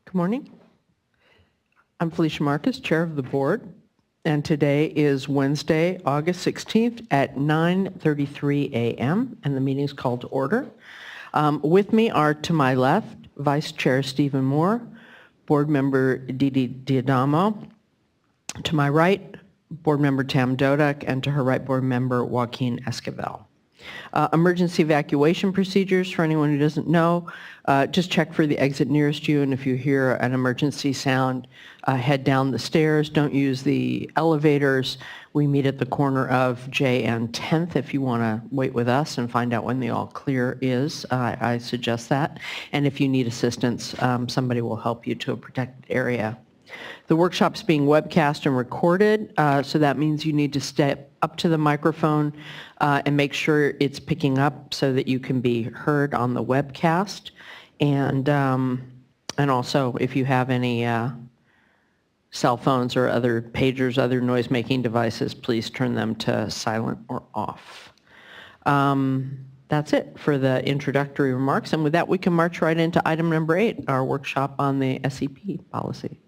Good morning. I'm Felicia Marcus, Chair of the Board, and today is Wednesday, August 16th at 9:33 a.m., and the meeting is called to order. With me are, to my left, Vice Chair Stephen Moore, Board Member Didi Diadamo, to my right, Board Member Tam Dodak, and to her right, Board Member Joaquin Esquivel. Emergency evacuation procedures, for anyone who doesn't know, just check for the exit nearest you, and if you hear an emergency sound, head down the stairs. Don't use the elevators. We meet at the corner of J and 10th. If you want to wait with us and find out when the all clear is, I suggest that. And if you need assistance, somebody will help you to a protected area. The workshop's being webcast and recorded, so that means you need to step up to the microphone and make sure it's picking up so that you can be heard on the webcast. And also, if you have any cell phones or other pagers, other noise-making devices, please turn them to silent or off. That's it for the introductory remarks. And with that, we can march right into item number 8, our workshop on the SEP policy.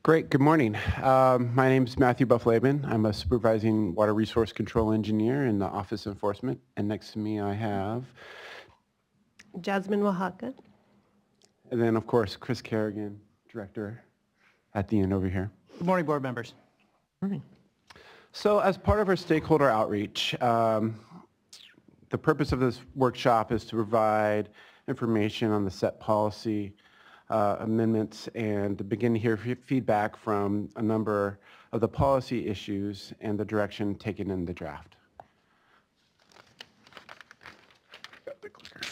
Great, good morning. My name is Matthew Buff-Laban. I'm a supervising water resource control engineer in the Office of Enforcement. And next to me I have Jasmine Oaxaca. And then of course, Chris Kerrigan, director at the end over here. Good morning, board members. Good morning. So as part of our stakeholder outreach, the purpose of this workshop is to provide information on the SEP policy amendments and to begin to hear feedback from a number of the policy issues and the direction taken in the draft. Got the clicker.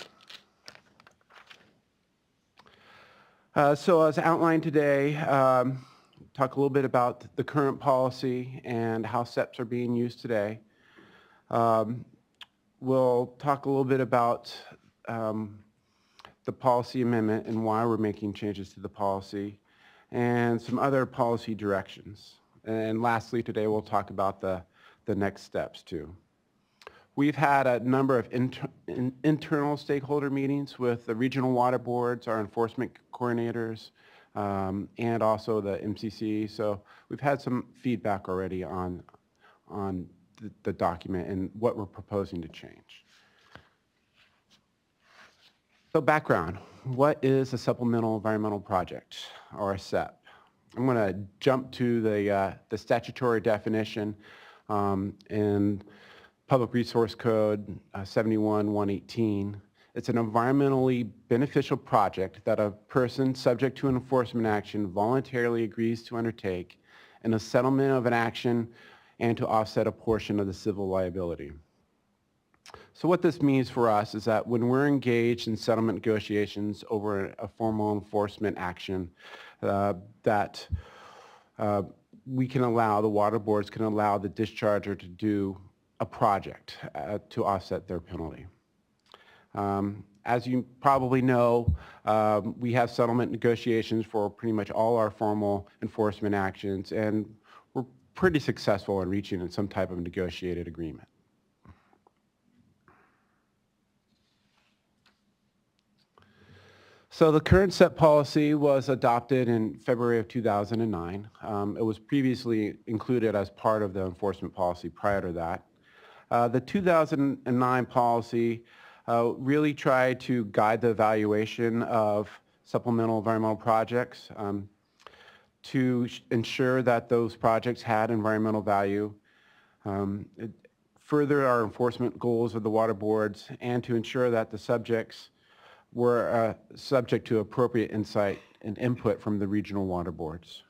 So as outlined today, talk a little bit about the current policy and how SEPs are being used today. We'll talk a little bit about the policy amendment and why we're making changes to the policy, and some other policy directions. And lastly, today we'll talk about the next steps too. We've had a number of internal stakeholder meetings with the regional water boards, our enforcement coordinators, and also the MCC. So we've had some feedback already on the document and what we're proposing to change. So background, what is a supplemental environmental project, or a SEP? I'm going to jump to the statutory definition in Public Resource Code 71-118. It's an environmentally beneficial project that a person subject to an enforcement action voluntarily agrees to undertake in a settlement of an action and to offset a portion of the civil liability. So what this means for us is that when we're engaged in settlement negotiations over a formal enforcement action, that we can allow, the water boards can allow the discharger to do a project to offset their penalty. As you probably know, we have settlement negotiations for pretty much all our formal enforcement actions, and we're pretty successful in reaching some type of negotiated agreement. So the current SEP policy was adopted in February of 2009. It was previously included as part of the enforcement policy prior to that. The 2009 policy really tried to guide the evaluation of supplemental environmental projects to ensure that those projects had environmental value, further our enforcement goals of the water boards, and to ensure that the subjects were subject to appropriate insight and input from the regional water boards.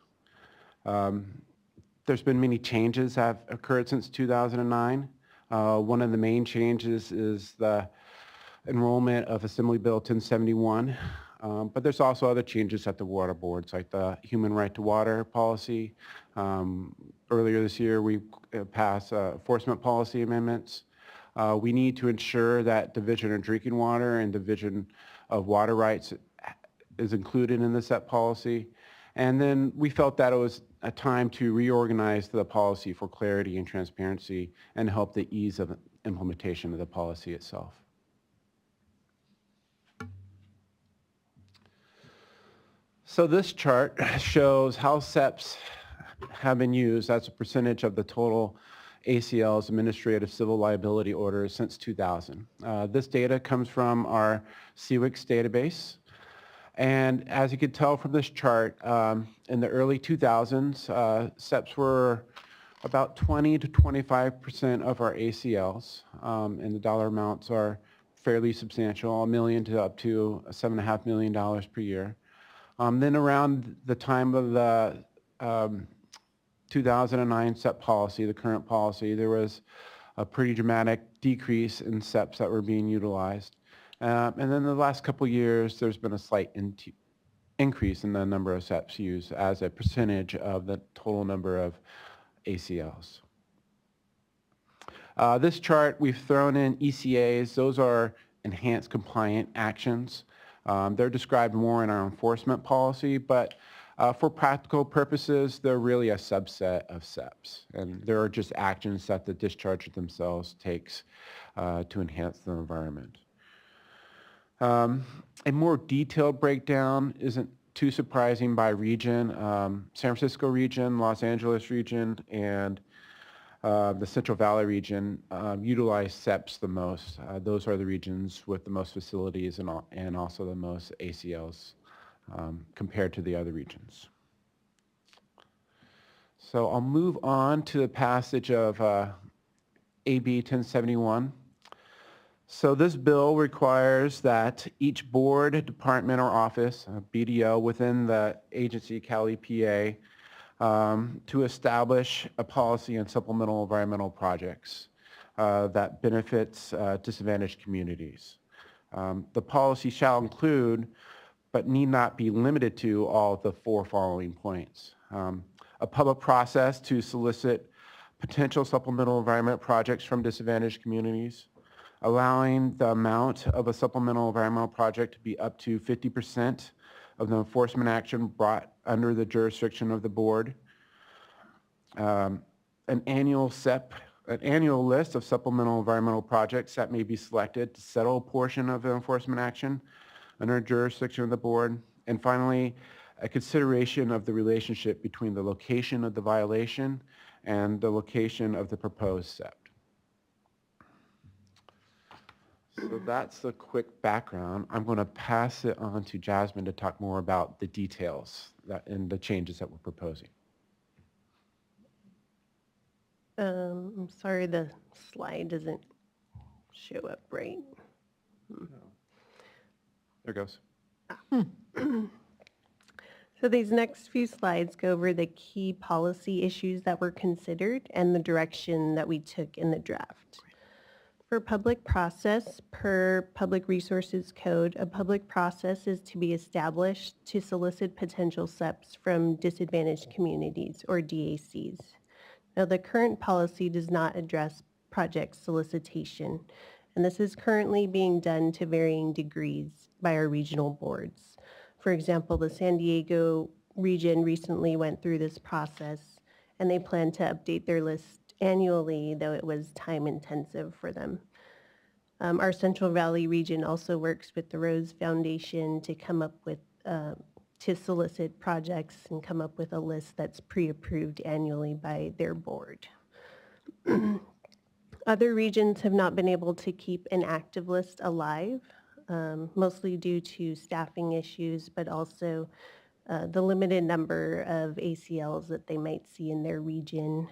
There's been many changes that have occurred since 2009. One of the main changes is the enrollment of Assembly Bill 1071, but there's also other changes at the water boards, like the human right to water policy. Earlier this year, we passed enforcement policy amendments. We need to ensure that Division of Drinking Water and Division of Water Rights is included in the SEP policy. And then we felt that it was a time to reorganize the policy for clarity and transparency and help the ease of implementation of the policy itself. So this chart shows how SEPs have been used as a percentage of the total ACL's administrative civil liability orders since 2000. This data comes from our CWICS database. And as you can tell from this chart, in the early 2000s, SEPs were about 20 to 25% of our ACLs, and the dollar amounts are fairly substantial, $1 million to up to $7.5 million per year. Then around the time of the 2009 SEP policy, the current policy, there was a pretty dramatic decrease in SEPs that were being utilized. And then the last couple years, there's been a slight increase in the number of SEPs used as a percentage of the total number of ACLs. This chart, we've thrown in ECAs. Those are enhanced compliant actions. They're described more in our enforcement policy, but for practical purposes, they're really a subset of SEPs. And there are just actions that the discharger themselves takes to enhance the environment. A more detailed breakdown isn't too surprising by region. San Francisco region, Los Angeles region, and the Central Valley region utilize SEPs the most. Those are the regions with the most facilities and also the most ACLs compared to the other regions. So I'll move on to the passage of AB 1071. So this bill requires that each board, department, or office, BDO, within the agency, Cal EPA, to establish a policy on supplemental environmental projects that benefits disadvantaged communities. The policy shall include, but need not be limited to, all of the four following points. A public process to solicit potential supplemental environment projects from disadvantaged communities, allowing the amount of a supplemental environmental project to be up to 50% of the enforcement action brought under the jurisdiction of the board, an annual list of supplemental environmental projects that may be selected to settle a portion of the enforcement action under jurisdiction of the board, and finally, a consideration of the relationship between the location of the violation and the location of the proposed SEP. So that's the quick background. I'm going to pass it on to Jasmine to talk more about the details and the changes that we're proposing. I'm sorry, the slide doesn't show up right. There goes. So these next few slides go over the key policy issues that were considered and the direction that we took in the draft. For public process, per Public Resources Code, a public process is to be established to solicit potential SEPs from disadvantaged communities, or DACs. Now, the current policy does not address project solicitation, and this is currently being done to varying degrees by our regional boards. For example, the San Diego region recently went through this process, and they plan to update their list annually, though it was time intensive for them. Our Central Valley region also works with the Rose Foundation to come up with, to solicit projects and come up with a list that's pre-approved annually by their board. Other regions have not been able to keep an active list alive, mostly due to staffing issues, but also the limited number of ACLs that they might see in their region,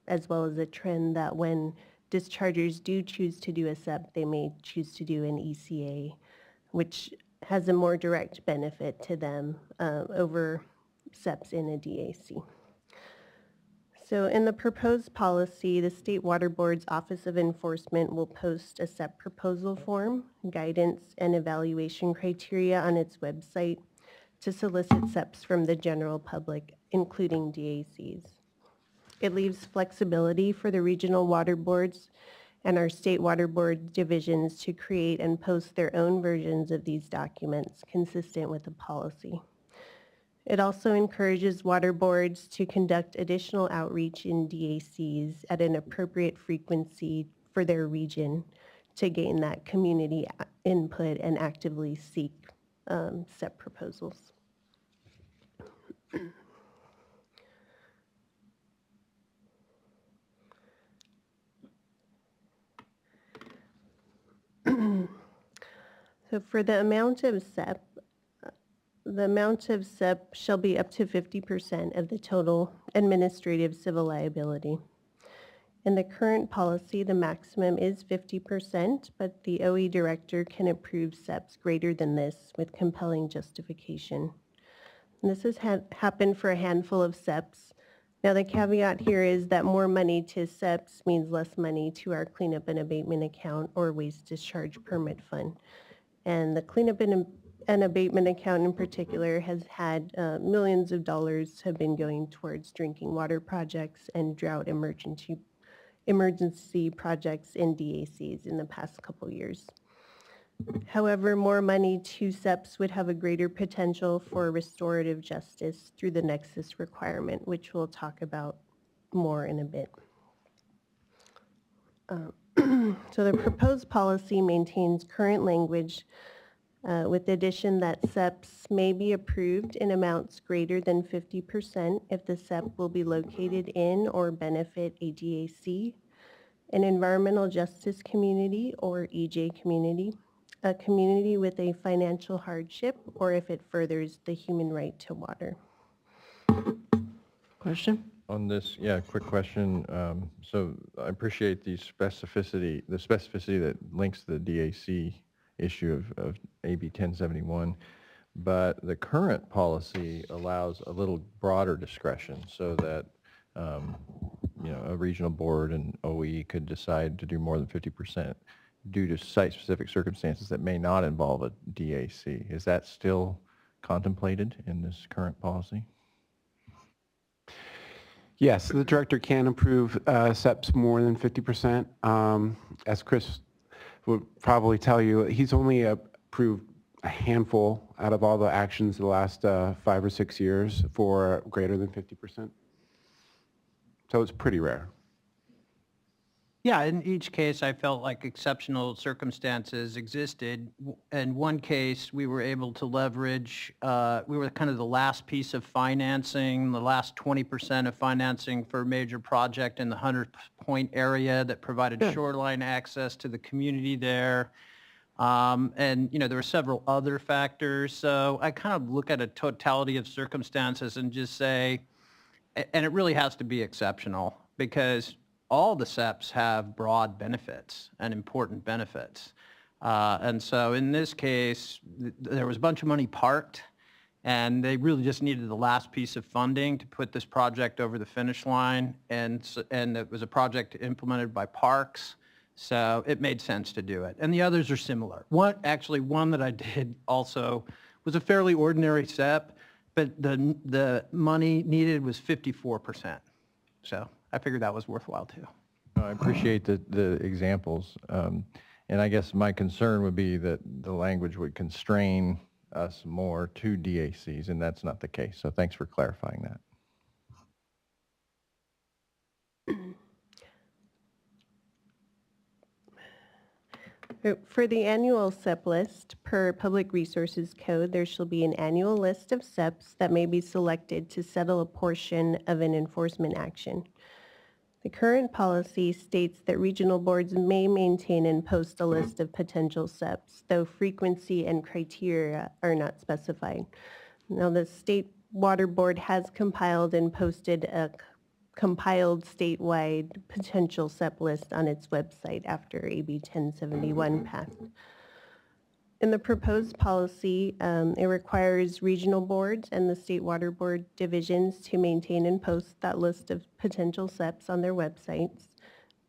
as well as a trend that when dischargers do choose to do a SEP, they may choose to do an ECA, which has a more direct benefit to them over SEPs in a DAC. So in the proposed policy, the State Water Board's Office of Enforcement will post a SEP proposal form, guidance, and evaluation criteria on its website to solicit SEPs from the general public, including DACs. It leaves flexibility for the regional water boards and our state water board divisions to create and post their own versions of these documents consistent with the policy. It also encourages water boards to conduct additional outreach in DACs at an appropriate frequency for their region to gain that community input and actively seek SEP proposals. So for the amount of SEP, the amount of SEP shall be up to 50% of the total administrative civil liability. In the current policy, the maximum is 50%, but the OE director can approve SEPs greater than this with compelling justification. And this has happened for a handful of SEPs. Now, the caveat here is that more money to SEPs means less money to our cleanup and abatement account or waste discharge permit fund. And the cleanup and abatement account in particular has had millions of dollars have been going towards drinking water projects and drought emergency projects in DACs in the past couple years. However, more money to SEPs would have a greater potential for restorative justice through the Nexus requirement, which we'll talk about more in a bit. So the proposed policy maintains current language with the addition that SEPs may be approved in amounts greater than 50% if the SEP will be located in or benefit a DAC, an environmental justice community or EJ community, a community with a financial hardship, or if it furthers the human right to water. Question? On this, yeah, quick question. So I appreciate the specificity that links the DAC issue of AB 1071, but the current policy allows a little broader discretion so that a regional board and OE could decide to do more than 50% due to site-specific circumstances that may not involve a DAC. Is that still contemplated in this current policy? Yes, the director can approve SEPs more than 50%. As Chris would probably tell you, he's only approved a handful out of all the actions the last 5 or 6 years for greater than 50%. So it's pretty rare. Yeah, in each case, I felt like exceptional circumstances existed. In one case, we were able to leverage, we were kind of the last piece of financing, the last 20% of financing for a major project in the 100 Point area that provided shoreline access to the community there. And, there were several other factors. So I kind of look at a totality of circumstances and just say, and it really has to be exceptional because all the SEPs have broad benefits and important benefits. And so in this case, there was a bunch of money parked, and they really just needed the last piece of funding to put this project over the finish line. And it was a project implemented by Parks, so it made sense to do it. And the others are similar. One that I did also was a fairly ordinary SEP, but the money needed was 54%. So I figured that was worthwhile too. I appreciate the examples. And I guess my concern would be that the language would constrain us more to DACs, and that's not the case. So thanks for clarifying that. For the annual SEP list, per Public Resources Code, there shall be an annual list of SEPs that may be selected to settle a portion of an enforcement action. The current policy states that regional boards may maintain and post a list of potential SEPs, though frequency and criteria are not specified. Now, the State Water Board has compiled and posted a compiled statewide potential SEP list on its website after AB 1071 passed. In the proposed policy, it requires regional boards and the State Water Board divisions to maintain and post that list of potential SEPs on their websites.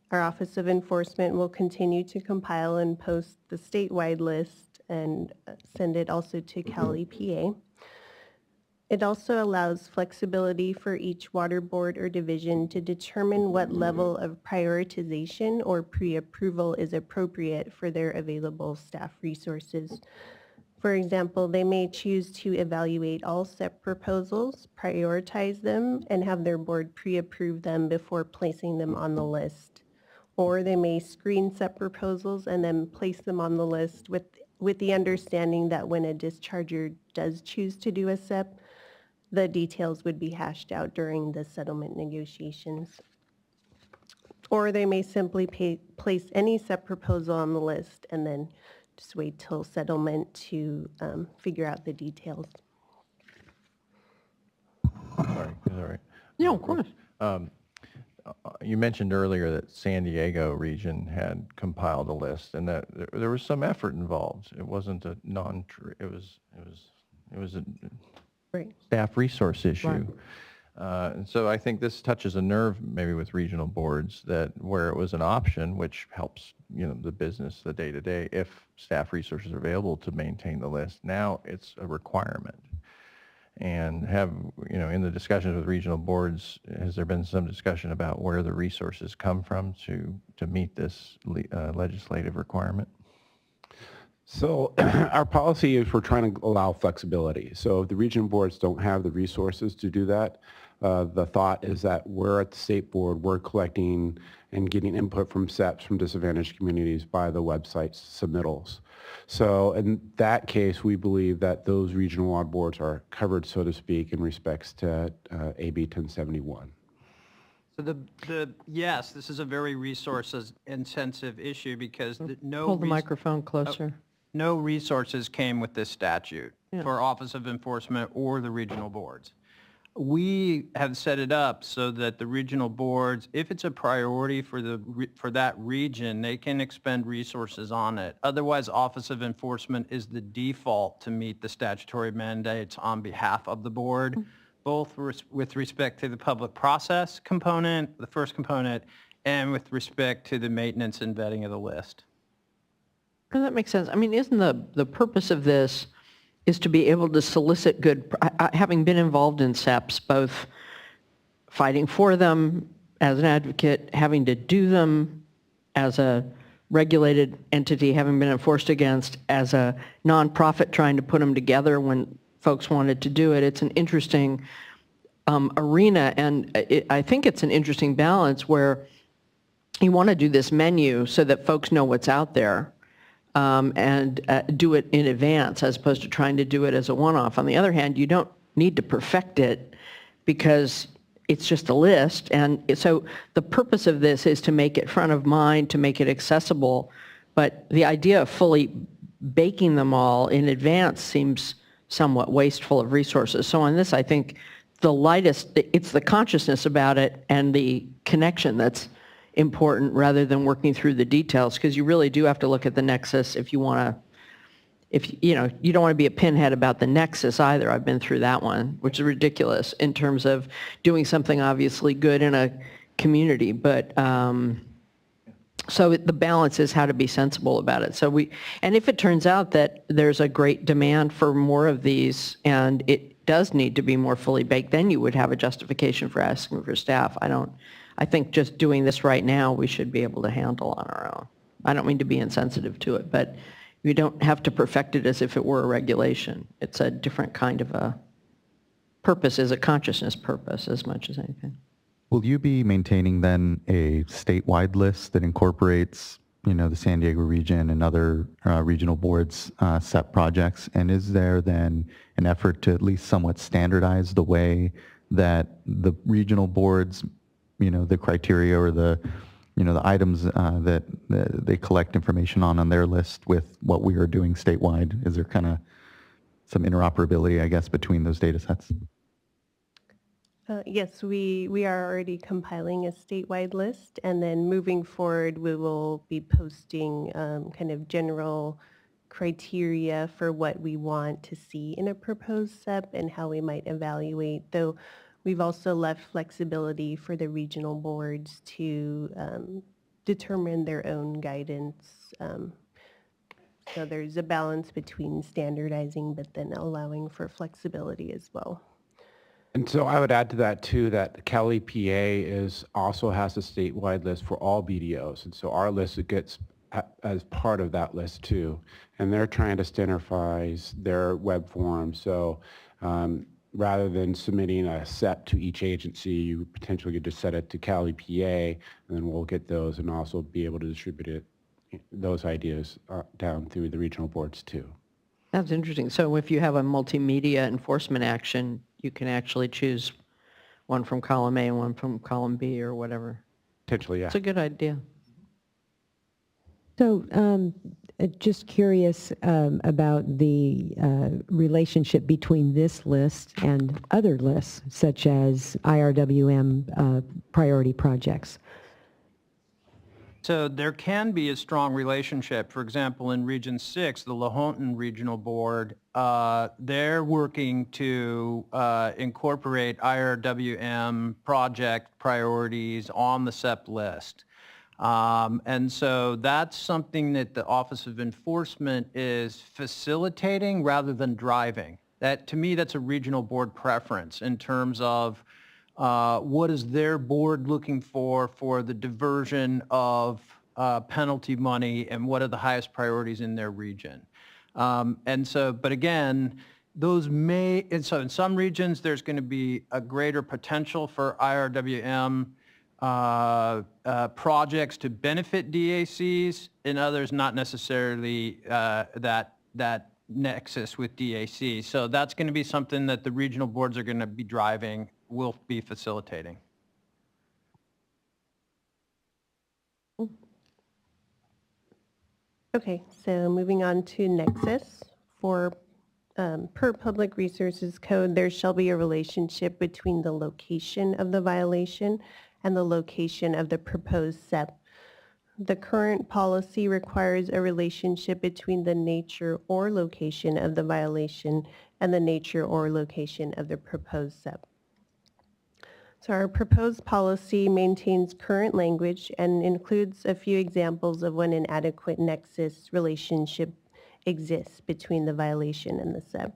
Our Office of Enforcement will continue to compile and post the statewide list and send it also to Cal EPA. It also allows flexibility for each water board or division to determine what level of prioritization or pre-approval is appropriate for their available staff resources. For example, they may choose to evaluate all SEP proposals, prioritize them, and have their board pre-approve them before placing them on the list. Or they may screen SEP proposals and then place them on the list with the understanding that when a discharger does choose to do a SEP, the details would be hashed out during the settlement negotiations. Or they may simply place any SEP proposal on the list and then just wait till settlement to figure out the details. Sorry, is that right? Yeah, of course. You mentioned earlier that San Diego region had compiled a list, and that there was some effort involved. It wasn't a it was a Right. staff resource issue. Right. And so I think this touches a nerve maybe with regional boards, that where it was an option, which helps, the business, the day-to-day, if staff resources are available to maintain the list. Now it's a requirement. And in the discussions with regional boards, has there been some discussion about where the resources come from to meet this legislative requirement? So our policy is we're trying to allow flexibility. So if the regional boards don't have the resources to do that, the thought is that we're at the state board, we're collecting and getting input from SEPs from disadvantaged communities by the website's submittals. So in that case, we believe that those regional audit boards are covered, so to speak, in respects to AB 1071. So yes, this is a very resource-intensive issue because Hold the microphone closer. no resources came with this statute for Office of Enforcement or the regional boards. We have set it up so that the regional boards, if it's a priority for that region, they can expend resources on it. Otherwise, Office of Enforcement is the default to meet the statutory mandates on behalf of the board, both with respect to the public process component, the first component, and with respect to the maintenance and vetting of the list. Well, that makes sense. I mean, isn't the purpose of this is to be able to solicit good, having been involved in SEPs, both fighting for them as an advocate, having to do them as a regulated entity, having been enforced against as a nonprofit trying to put them together when folks wanted to do it. It's an interesting arena, and I think it's an interesting balance where you want to do this menu so that folks know what's out there. And do it in advance as opposed to trying to do it as a one-off. On the other hand, you don't need to perfect it because it's just a list. And so the purpose of this is to make it front of mind, to make it accessible. But the idea of fully baking them all in advance seems somewhat wasteful of resources. So on this, I think it's the consciousness about it and the connection that's important rather than working through the details, because you really do have to look at the nexus if you want to, you don't want to be a pinhead about the nexus either. I've been through that one, which is ridiculous in terms of doing something obviously good in a community. But so the balance is how to be sensible about it. And if it turns out that there's a great demand for more of these and it does need to be more fully baked, then you would have a justification for asking for staff. I think just doing this right now, we should be able to handle on our own. I don't mean to be insensitive to it, but you don't have to perfect it as if it were a regulation. It's a different kind of a purpose, is a consciousness purpose as much as anything. Will you be maintaining then a statewide list that incorporates, the San Diego region and other regional boards SEP projects? And is there then an effort to at least somewhat standardize the way that the regional boards, the criteria or the items that they collect information on their list with what we are doing statewide? Is there kind of some interoperability, I guess, between those data sets? Yes, we are already compiling a statewide list, and then moving forward, we will be posting kind of general criteria for what we want to see in a proposed SEP and how we might evaluate, though we've also left flexibility for the regional boards to determine their own guidance. So there's a balance between standardizing, but then allowing for flexibility as well. And so I would add to that too that Cal EPA also has a statewide list for all BDOs, and so our list gets as part of that list too, and they're trying to standardize their web form. So rather than submitting a SEP to each agency, you potentially could just set it to Cal EPA, and then we'll get those and also be able to distribute those ideas down through the regional boards too. That's interesting. So if you have a multimedia enforcement action, you can actually choose one from column A and one from column B or whatever. Potentially, yeah. It's a good idea. So just curious about the relationship between this list and other lists, such as IRWM priority projects. So there can be a strong relationship. For example, in Region 6, the Lahontan Regional Board, they're working to incorporate IRWM project priorities on the SEP list. And so that's something that the Office of Enforcement is facilitating rather than driving. That, to me, that's a regional board preference in terms of what is their board looking for the diversion of penalty money and what are the highest priorities in their region. And so, but again, those may, and so in some regions, there's going to be a greater potential for IRWM projects to benefit DACs, in others not necessarily that nexus with DAC. So that's going to be something that the regional boards are going to be driving, will be facilitating. Okay, so moving on to Nexus. For per Public Resources Code, there shall be a relationship between the location of the violation and the location of the proposed SEP. The current policy requires a relationship between the nature or location of the violation and the nature or location of the proposed SEP. So our proposed policy maintains current language and includes a few examples of when an adequate nexus relationship exists between the violation and the SEP.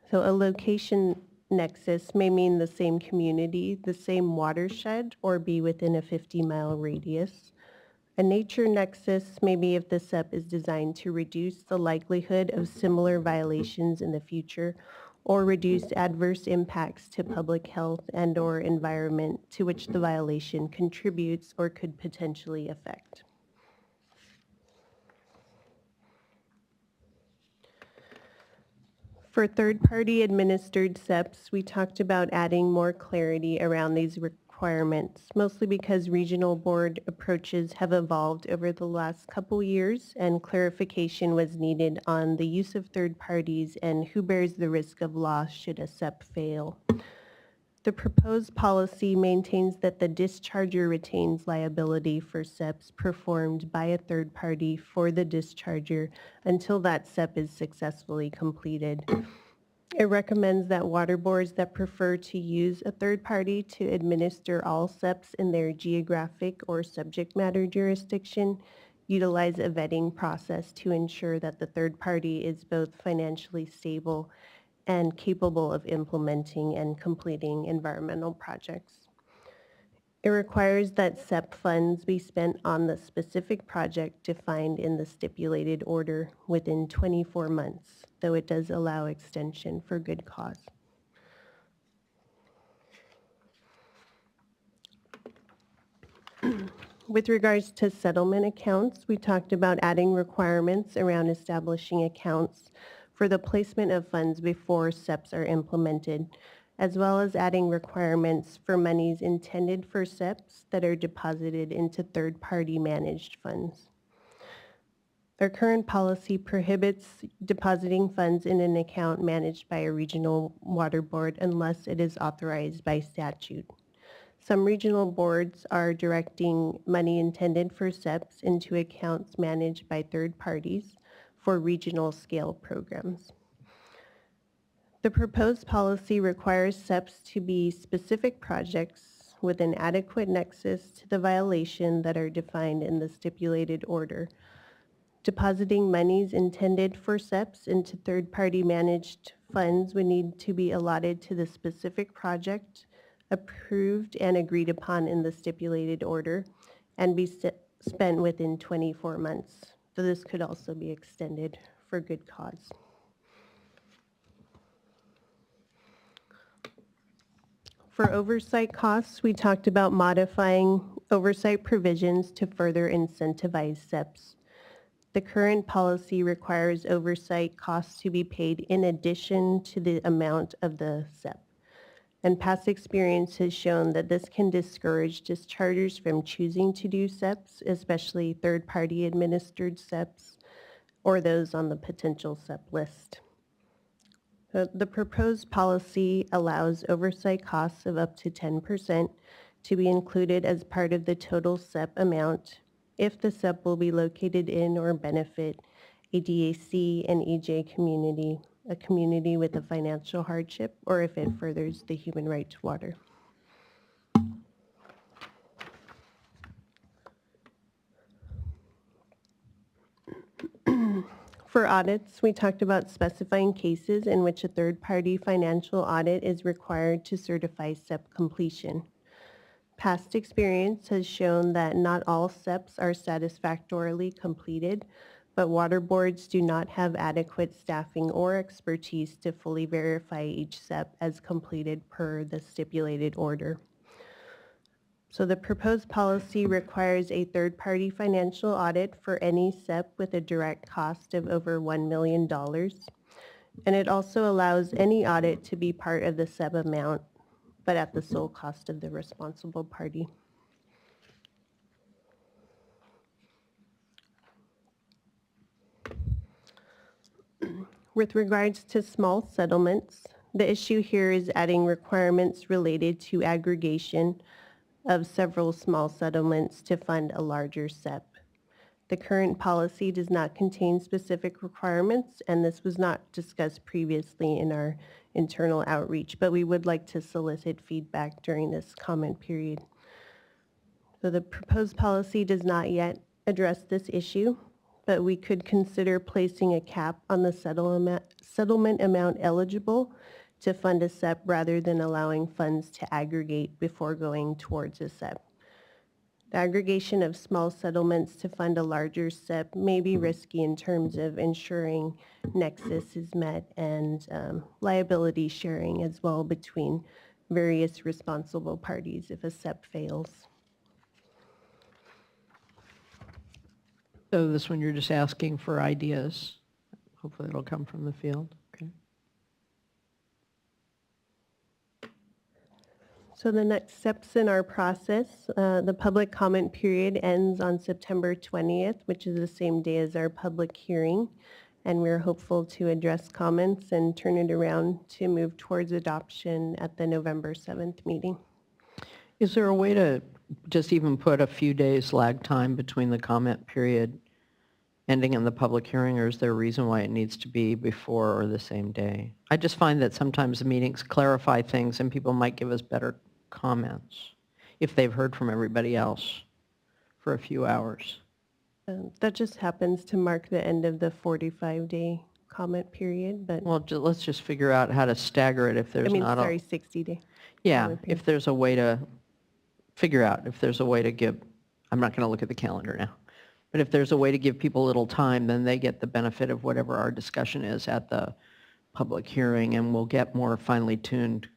So a location nexus may mean the same community, the same watershed, or be within a 50-mile radius. A nature nexus may be if the SEP is designed to reduce the likelihood of similar violations in the future or reduce adverse impacts to public health and/or environment to which the violation contributes or could potentially affect. For third-party administered SEPs, we talked about adding more clarity around these requirements, mostly because regional board approaches have evolved over the last couple years and clarification was needed on the use of third parties and who bears the risk of loss should a SEP fail. The proposed policy maintains that the discharger retains liability for SEPs performed by a third party for the discharger until that SEP is successfully completed. It recommends that water boards that prefer to use a third party to administer all SEPs in their geographic or subject matter jurisdiction utilize a vetting process to ensure that the third party is both financially stable and capable of implementing and completing environmental projects. It requires that SEP funds be spent on the specific project defined in the stipulated order within 24 months, though it does allow extension for good cause. With regards to settlement accounts, we talked about adding requirements around establishing accounts for the placement of funds before SEPs are implemented, as well as adding requirements for monies intended for SEPs that are deposited into third-party managed funds. Our current policy prohibits depositing funds in an account managed by a regional water board unless it is authorized by statute. Some regional boards are directing money intended for SEPs into accounts managed by third parties for regional scale programs. The proposed policy requires SEPs to be specific projects with an adequate nexus to the violation that are defined in the stipulated order. Depositing monies intended for SEPs into third-party managed funds would need to be allotted to the specific project, approved and agreed upon in the stipulated order, and be spent within 24 months. So this could also be extended for good cause. For oversight costs, we talked about modifying oversight provisions to further incentivize SEPs. The current policy requires oversight costs to be paid in addition to the amount of the SEP. And past experience has shown that this can discourage dischargers from choosing to do SEPs, especially third-party administered SEPs or those on the potential SEP list. The proposed policy allows oversight costs of up to 10% to be included as part of the total SEP amount if the SEP will be located in or benefit a DAC and EJ community, a community with a financial hardship, or if it furthers the human right to water. For audits, we talked about specifying cases in which a third-party financial audit is required to certify SEP completion. Past experience has shown that not all SEPs are satisfactorily completed, but water boards do not have adequate staffing or expertise to fully verify each SEP as completed per the stipulated order. So the proposed policy requires a third-party financial audit for any SEP with a direct cost of over $1 million. And it also allows any audit to be part of the SEP amount, but at the sole cost of the responsible party. With regards to small settlements, the issue here is adding requirements related to aggregation of several small settlements to fund a larger SEP. The current policy does not contain specific requirements, and this was not discussed previously in our internal outreach, but we would like to solicit feedback during this comment period. So the proposed policy does not yet address this issue, but we could consider placing a cap on the settlement amount eligible to fund a SEP rather than allowing funds to aggregate before going towards a SEP. The aggregation of small settlements to fund a larger SEP may be risky in terms of ensuring Nexus is met and liability sharing as well between various responsible parties if a SEP fails. So this one, you're just asking for ideas. Hopefully it'll come from the field. Okay. So the next steps in our process, the public comment period ends on September 20th, which is the same day as our public hearing. And we're hopeful to address comments and turn it around to move towards adoption at the November 7th meeting. Is there a way to just even put a few days lag time between the comment period ending in the public hearing, or is there a reason why it needs to be before or the same day? I just find that sometimes the meetings clarify things and people might give us better comments if they've heard from everybody else for a few hours. That just happens to mark the end of the 45-day comment period, but, Well, let's just figure out how to stagger it if there's not 60-day. Yeah, comment period. if there's a way to figure out, if there's a way to give, I'm not going to look at the calendar now, but if there's a way to give people a little time, then they get the benefit of whatever our discussion is at the public hearing, and we'll get more finely tuned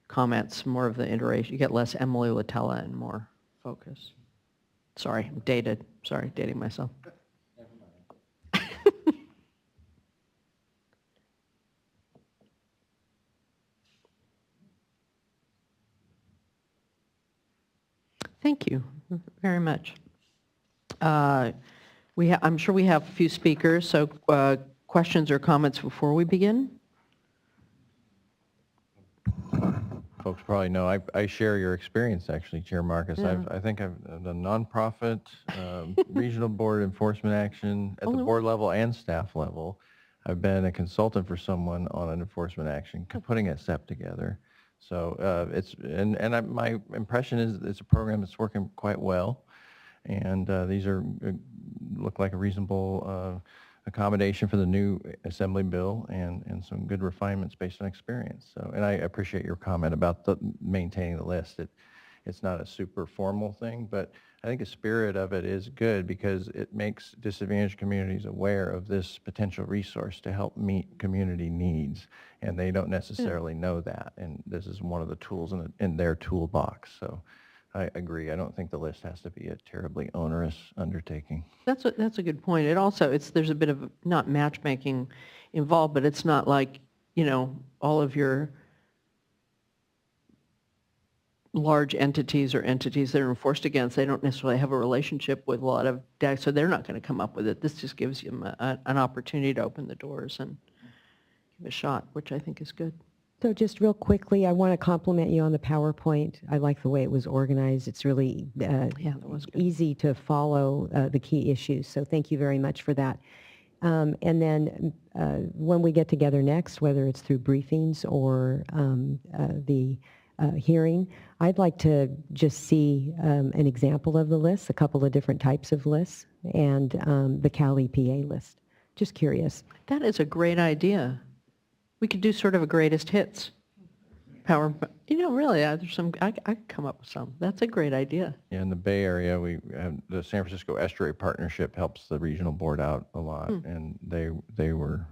comments, more of the iteration. You get less Emily Latella and more focus. Sorry, I'm dated. Sorry, dating myself. Thank you very much. I'm sure we have a few speakers, so questions or comments before we begin? Folks probably know I share your experience, actually, Chair Marcus. Yeah. I think I've done nonprofit, regional board enforcement action at the no. board level and staff level. I've been a consultant for someone on an enforcement action, putting a SEP together. So my impression is it's a program that's working quite well, and these look like a reasonable accommodation for the new assembly bill and some good refinements based on experience. So, and I appreciate your comment about maintaining the list. It's not a super formal thing, but I think the spirit of it is good because it makes disadvantaged communities aware of this potential resource to help meet community needs, and they don't necessarily know that. And this is one of the tools in their toolbox. So I agree. I don't think the list has to be a terribly onerous undertaking. That's a good point. It also, there's a bit of not matchmaking involved, but it's not like, all of your large entities or entities that are enforced against, they don't necessarily have a relationship with a lot of DAG, so they're not going to come up with it. This just gives them an opportunity to open the doors and give a shot, which I think is good. So just real quickly, I want to compliment you on the PowerPoint. I like the way it was organized. It's really Yeah, that was good. easy to follow the key issues. So thank you very much for that. And then when we get together next, whether it's through briefings or the hearing, I'd like to just see an example of the list, a couple of different types of lists, and the Cal EPA list. Just curious. That is a great idea. We could do sort of a greatest hits. Really, there's some, I could come up with some. That's a great idea. Yeah, in the Bay Area, we have the San Francisco Estuary Partnership helps the regional board out a lot, and they were,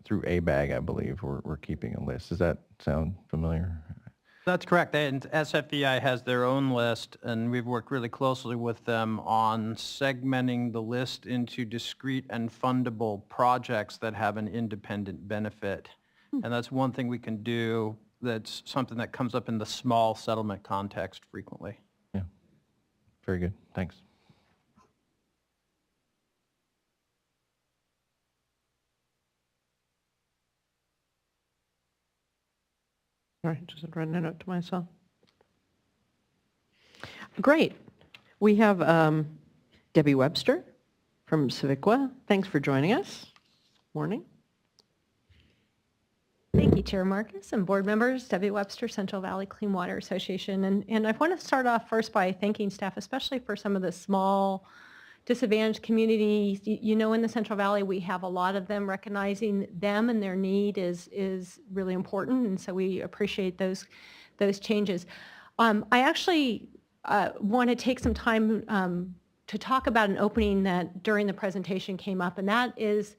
through ABAG, I believe, were keeping a list. Does that sound familiar? That's correct. And SFEI has their own list, and we've worked really closely with them on segmenting the list into discrete and fundable projects that have an independent benefit. And that's one thing we can do that's something that comes up in the small settlement context frequently. Yeah, very good. Thanks. All right, just writing a note to myself. Great. We have Debbie Webster from Civicwa. Thanks for joining us. Morning. Thank you, Chair Marcus and board members. Debbie Webster, Central Valley Clean Water Association. And I want to start off first by thanking staff, especially for some of the small disadvantaged communities. You know, in the Central Valley, we have a lot of them. Recognizing them and their need is really important, and so we appreciate those changes. I actually want to take some time to talk about an opening that during the presentation came up, and that is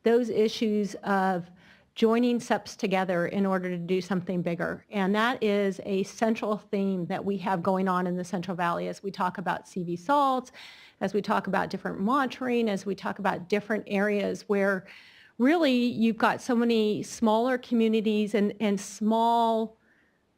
those issues of joining SEPs together in order to do something bigger. And that is a central theme that we have going on in the Central Valley as we talk about CV salts, as we talk about different monitoring, as we talk about different areas where really you've got so many smaller communities and small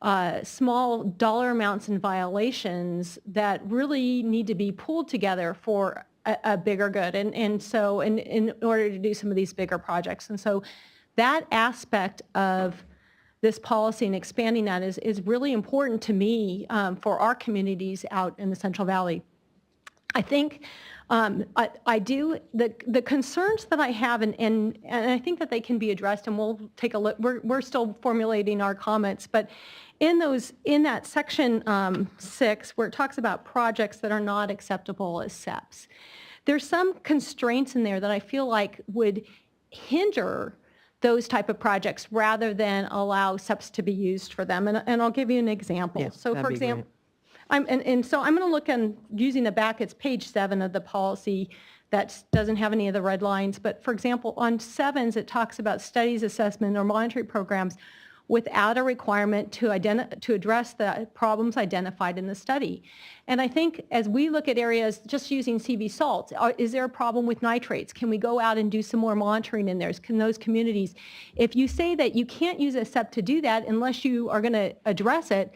dollar amounts and violations that really need to be pulled together for a bigger good. And so in order to do some of these bigger projects. And so that aspect of this policy and expanding that is really important to me for our communities out in the Central Valley. I think I do, the concerns that I have, and I think that they can be addressed, and we'll take a look, we're still formulating our comments, but in that section 6, where it talks about projects that are not acceptable as SEPs, there's some constraints in there that I feel like would hinder those type of projects rather than allow SEPs to be used for them. And I'll give you an example. Yeah, so that'd for be example, so I'm going to look and using the back, it's page 7 of the policy that doesn't have any of the red lines. But for example, on 7s, it talks about studies, assessment, or monitoring programs without a requirement to address the problems identified in the study. And I think as we look at areas just using CV salts, is there a problem with nitrates? Can we go out and do some more monitoring in there? Can those communities, if you say that you can't use a SEP to do that unless you are going to address it,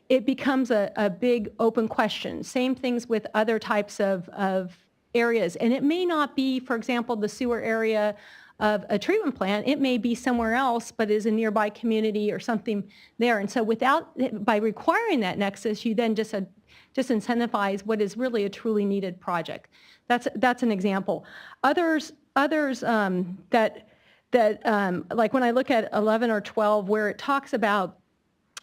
it becomes a big open question. Same things with other types of areas. And it may not be, for example, the sewer area of a treatment plant. It may be somewhere else, but is a nearby community or something there. And so by requiring that nexus, you then just incentivize what is really a truly needed project. That's an example. Others that like when I look at 11 or 12, where it talks about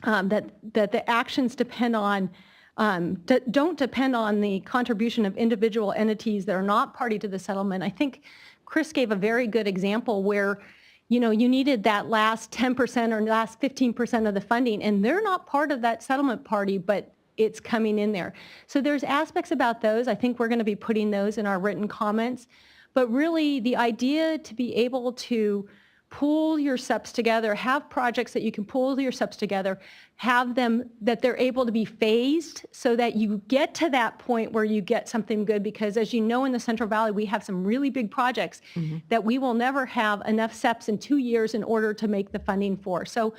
that the actions depend on don't depend on the contribution of individual entities that are not party to the settlement. I think Chris gave a very good example where, you needed that last 10% or last 15% of the funding, and they're not part of that settlement party, but it's coming in there. So there's aspects about those. I think we're going to be putting those in our written comments. But really, the idea to be able to pool your SEPs together, have projects that you can pool your SEPs together, have them that they're able to be phased so that you get to that point where you get something good, because as you know, in the Central Valley, we have some really big projects that we will never have enough SEPs in 2 years in order to make the funding for. So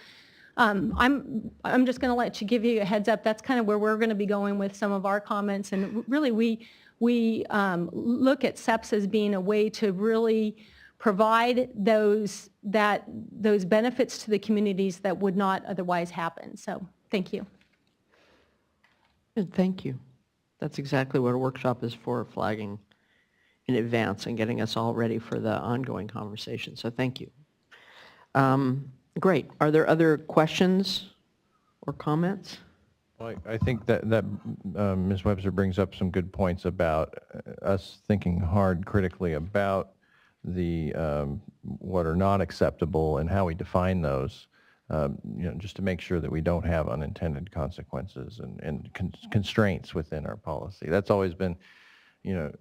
I'm just going to give you a heads up. That's kind of where we're going to be going with some of our comments. And really, we look at SEPs as being a way to really provide those benefits to the communities that would not otherwise happen. So thank you. And thank you. That's exactly what a workshop is for, flagging in advance and getting us all ready for the ongoing conversation. So thank you. Great. Are there other questions or comments? Well, I think that Ms. Webster brings up some good points about us thinking hard critically about the what are not acceptable and how we define those, just to make sure that we don't have unintended consequences and constraints within our policy. That's always been,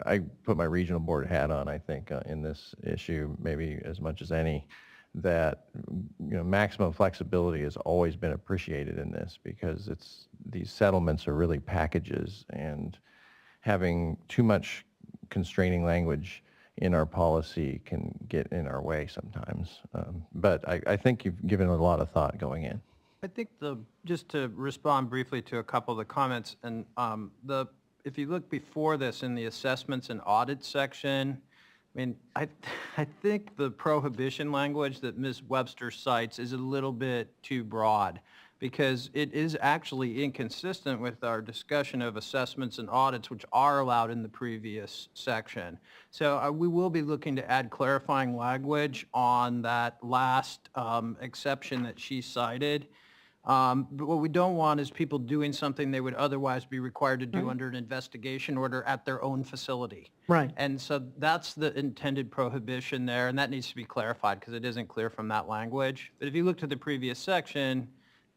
I put my regional board hat on, I think, in this issue, maybe as much as any, that maximum flexibility has always been appreciated in this, because these settlements are really packages, and having too much constraining language in our policy can get in our way sometimes. But I think you've given a lot of thought going in. I think just to respond briefly to a couple of the comments, and if you look before this in the assessments and audits section, I think the prohibition language that Ms. Webster cites is a little bit too broad, because it is actually inconsistent with our discussion of assessments and audits, which are allowed in the previous section. So we will be looking to add clarifying language on that last exception that she cited. But what we don't want is people doing something they would otherwise be required to do under an investigation order at their own facility. Right. And so that's the intended prohibition there, and that needs to be clarified because it isn't clear from that language. But if you look to the previous section,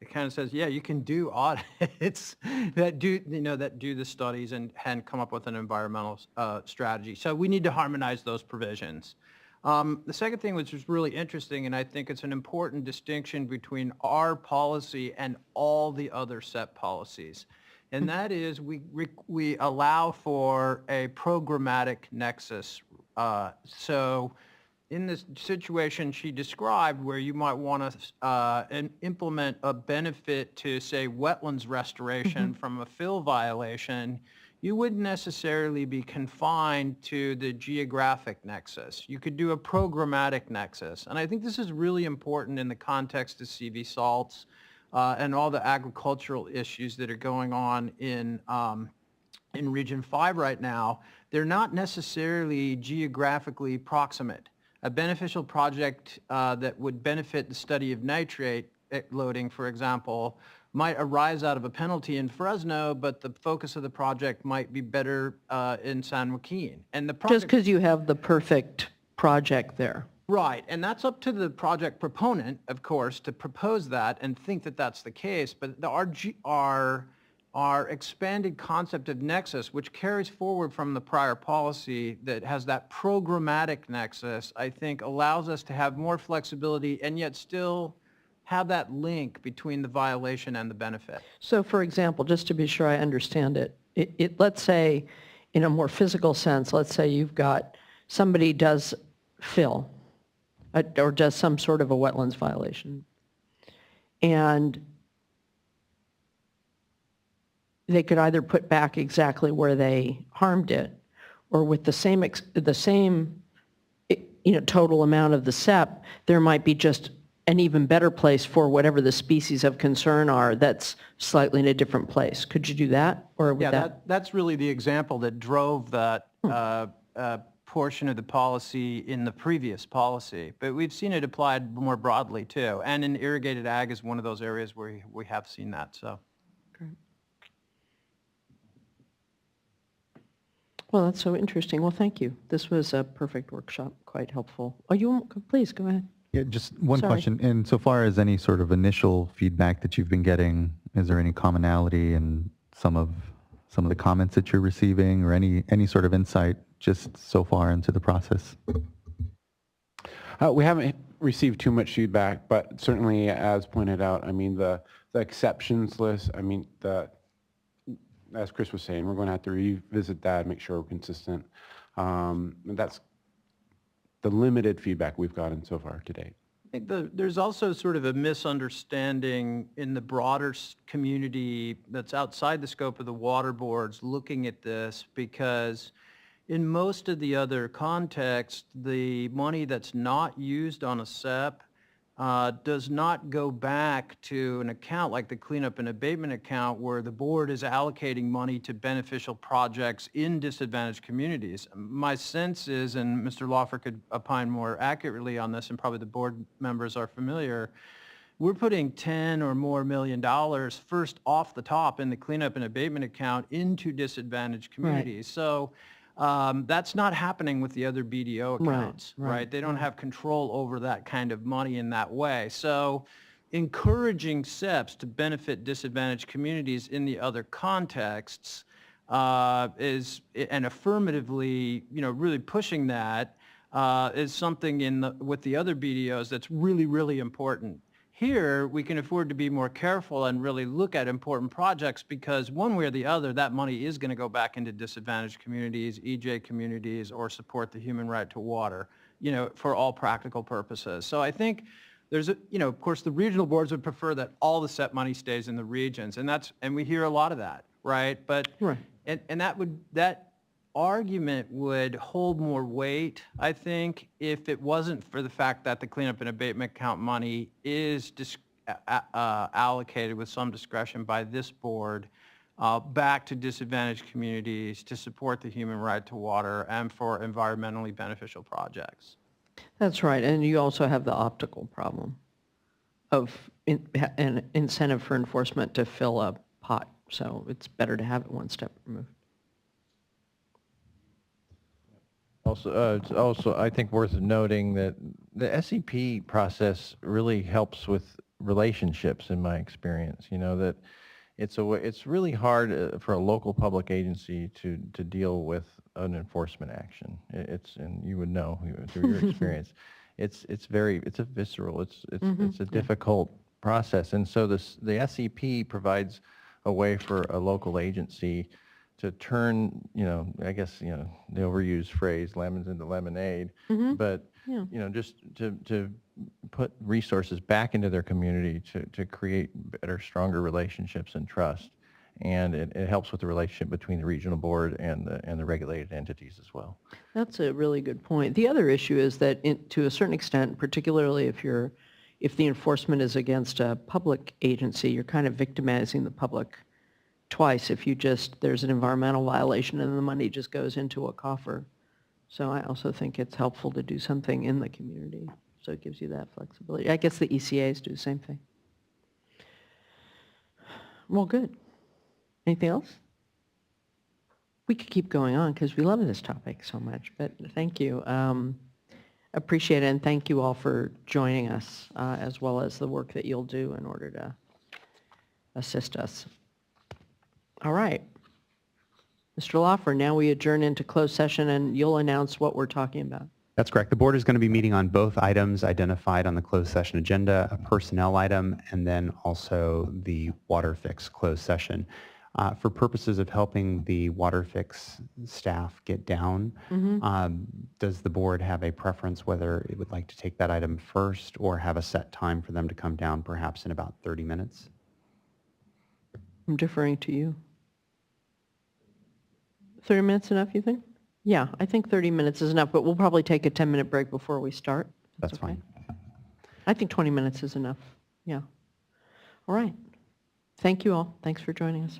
it kind of says, yeah, you can do audits that do the studies and come up with an environmental strategy. So we need to harmonize those provisions. The second thing, which is really interesting, and I think it's an important distinction between our policy and all the other SEP policies, and that is we allow for a programmatic nexus. So in this situation she described, where you might want to implement a benefit to, say, wetlands restoration from a fill violation, you wouldn't necessarily be confined to the geographic nexus. You could do a programmatic nexus. And I think this is really important in the context of CV salts and all the agricultural issues that are going on in Region 5 right now. They're not necessarily geographically proximate. A beneficial project that would benefit the study of nitrate loading, for example, might arise out of a penalty in Fresno, but the focus of the project might be better in San Joaquin. And the project, Just because you have the perfect project there. right, and that's up to the project proponent, of course, to propose that and think that that's the case. But our expanded concept of nexus, which carries forward from the prior policy that has that programmatic nexus, I think allows us to have more flexibility and yet still have that link between the violation and the benefit. So for example, just to be sure I understand it, let's say in a more physical sense, let's say you've got somebody does fill or does some sort of a wetlands violation, and they could either put back exactly where they harmed it, or with the same total amount of the SEP, there might be just an even better place for whatever the species of concern are that's slightly in a different place. Could you do that? Or would That's really the example that drove that portion of the policy in the previous policy. But we've seen it applied more broadly too. And in irrigated ag is one of those areas where we have seen that. So. Well, that's so interesting. Well, thank you. This was a perfect workshop, quite helpful. Please go ahead. Yeah, just one Sorry. question. Insofar as any sort of initial feedback that you've been getting, is there any commonality in some of the comments that you're receiving, or any sort of insight just so far into the process? We haven't received too much feedback, but certainly, as pointed out, the exceptions list, as Chris was saying, we're going to have to revisit that, make sure we're consistent. And that's the limited feedback we've gotten so far to date. think there's also sort of a misunderstanding in the broader community that's outside the scope of the water boards looking at this, because in most of the other contexts, the money that's not used on a SEP does not go back to an account like the cleanup and abatement account where the board is allocating money to beneficial projects in disadvantaged communities. My sense is, and Mr. Lawfer could opine more accurately on this, and probably the board members are familiar, we're putting $10 or more million first off the top in the cleanup and abatement account into disadvantaged communities. So that's not happening with the other BDO accounts, right? They don't have control over that kind of money in that way. So encouraging SEPs to benefit disadvantaged communities in the other contexts and affirmatively, really pushing that is something with the other BDOs that's really, really important. Here, we can afford to be more careful and really look at important projects because one way or the other, that money is going to go back into disadvantaged communities, EJ communities, or support the human right to water, for all practical purposes. So I think there's, of course, the regional boards would prefer that all the SEP money stays in the regions, and we hear a lot of that, right? But and that argument would hold more weight, I think, if it wasn't for the fact that the cleanup and abatement account money is allocated with some discretion by this board back to disadvantaged communities to support the human right to water and for environmentally beneficial projects. That's right, and you also have the optical problem of an incentive for enforcement to fill a pot, so it's better to have it one step removed. Also, it's also, I think, worth noting that the SEP process really helps with relationships, in my experience. That it's really hard for a local public agency to deal with an enforcement action. And you would know through your experience. It's a visceral. It's a difficult process, and so the SEP provides a way for a local agency to turn, I guess, the overused phrase, lemons into lemonade, but, just to put resources back into their community to create better, stronger relationships and trust. And it helps with the relationship between the regional board and the regulated entities as well. That's a really good point. The other issue is that to a certain extent, particularly if the enforcement is against a public agency, you're kind of victimizing the public twice if there's an environmental violation and the money just goes into a coffer. So I also think it's helpful to do something in the community, so it gives you that flexibility. I guess the ECAs do the same thing. Well, good. Anything else? We could keep going on because we love this topic so much, but thank you. Appreciate it, and thank you all for joining us, as well as the work that you'll do in order to assist us. All right. Mr. Lawfer, now we adjourn into closed session, and you'll announce what we're talking about. That's correct. The board is going to be meeting on both items identified on the closed session agenda, a personnel item, and then also the water fix closed session. For purposes of helping the water fix staff get down, does the board have a preference whether it would like to take that item first or have a set time for them to come down, perhaps in about 30 minutes? I'm deferring to you. 30 minutes enough, you think? Yeah, I think 30 minutes is enough, but we'll probably take a 10-minute break before we start. That's fine. I think 20 minutes is enough. Yeah. All right. Thank you all. Thanks for joining us.